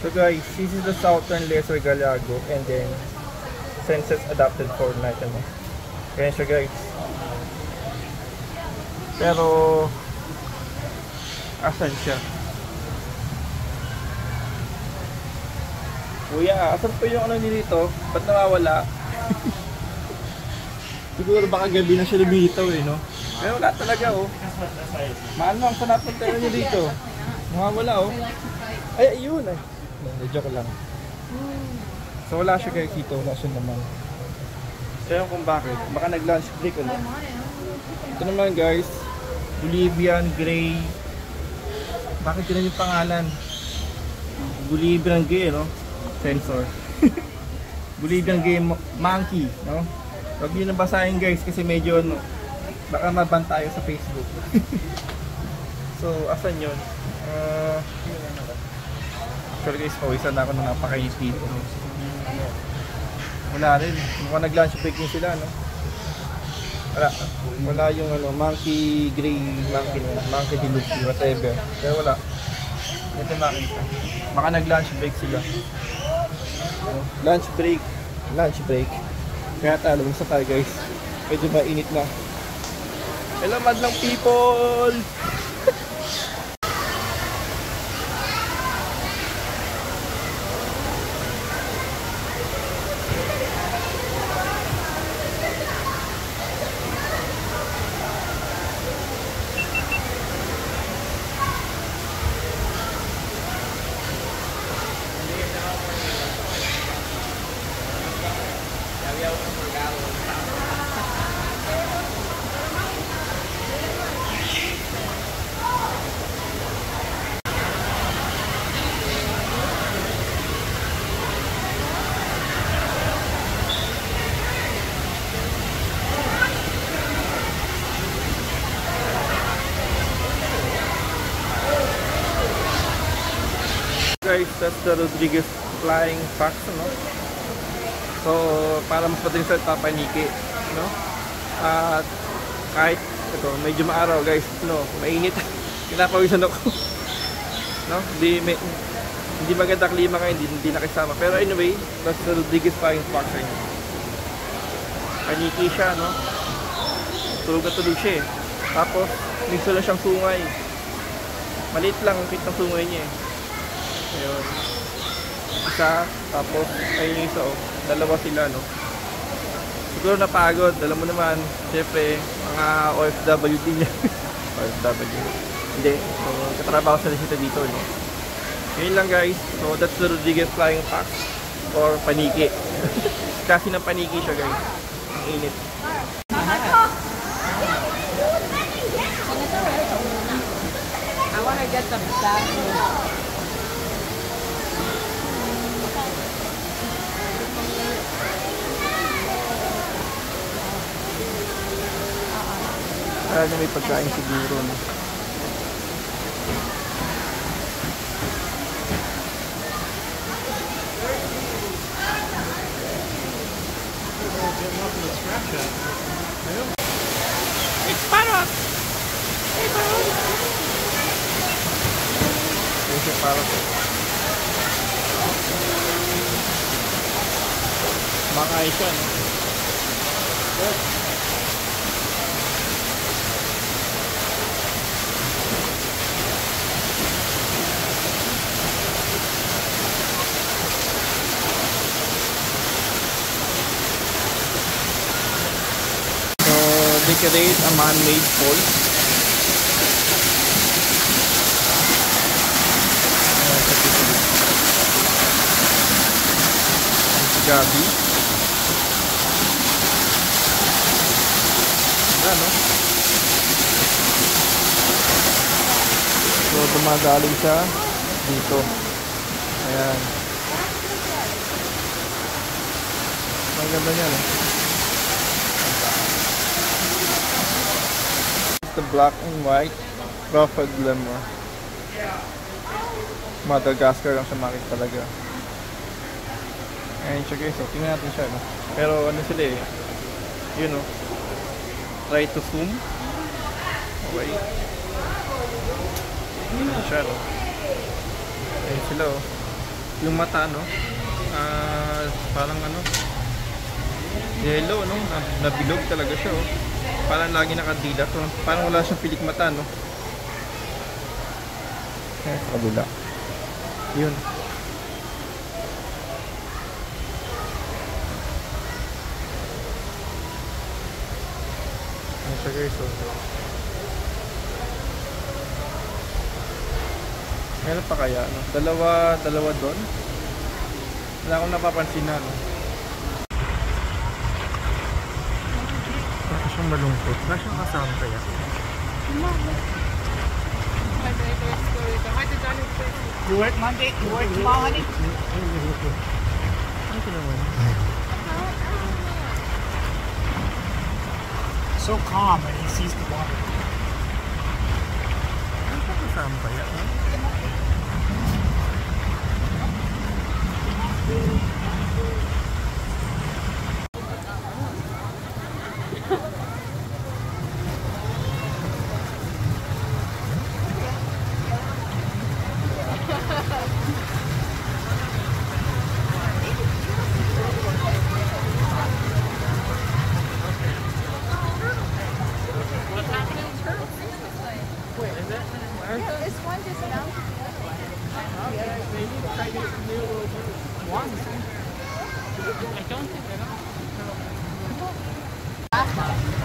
So guys, this is the Southern Lesser Galago and then census adapted for night ano. Kaya siya guys. Pero asan siya? Kuya, asan po yung ano nito? Ba't nawawala? Siguro baka gabi na siya lumitaw eh, no? Pero wala talaga oh. Maano ang panapunta niyo dito? Nawawala oh. Ay, ayun ay. Joke lang. So wala siya guys dito, wala siya naman. Kaya kung bakit, baka nag-lunch break ulit. Ito naman guys, Bolivian Gray. Bakit yun yung pangalan? Bolivian Gray, no? Sensor. Bolivian Gray Monkey, no? Huwag nyo nabasahin guys kasi medyo ano, baka maban tayo sa Facebook. So, asan yun? Actually guys, pawisan na ako nung napakainis dito. Wala rin. Mukhang nag-lunch breaking sila, no? Wala yung ano, monkey gray, monkey deluxe, whatever. Kaya wala. Ito makita. Baka nag-lunch break sila. Lunch break. Kaya talo sa tayo guys. Medyo mainit na. Hello madlang people! Guys, that's the Rodriguez Flying Fox, no? So, para mas madaling sa paniki, no? At kahit ito, medyo maaraw guys, no? Mainit. Pinapawisan ako. No? Hindi maganda klima ngayon, hindi nakisama. Pero anyway, that's the Rodriguez Flying Fox. Paniki siya, no? Tulog na tulog siya eh. Tapos, minsan lang siyang sungay. Maliit lang ang fit ng sungay niya eh. Ayun. Isa, tapos ayun yung isa oh. Dalawa sila no. Siguro napagod, alam mo naman, syempre mga OFW din yan. OFW. Hindi, so katrabaho sa sila dito no. Ngayon lang guys, so that's the Rodriguez Flying Fox or paniki. Kasi ng paniki siya guys. Ang init. I wanna get some stuff. Kaya may pagkain siguro no? It's parrot! Hey parrot! Ito siya parrot eh. Makain siya no? They create a man-made falls. Si Gabi. Ayan, no? So, dumadaling siya dito. Ayan. Ang ganda niya, no? The black and white ruffled lemur. Madagascar lang siya makita talaga. Ayan siya guys, so tingnan natin siya no? Pero ano sila eh, yun no, try to zoom. Okay, ayan siya no, ayan sila oh. Yung mata, no? Parang ano, yellow, no? Nabilog talaga siya, oh. Parang lagi nakadila to. Parang wala siyang pilik mata, no? Sa kabila. Yun. Ano siya guys, oh. Meron pa kaya, no? Dalawa doon. Wala akong napapansin na, no? Baka siyang malungkot. Baka siyang kasama kaya. You work Monday? You work tomorrow, honey? Ano ito naman? So calm when he sees the water. Ano pa kasama kaya, no? This one just mounted. I don't think I know.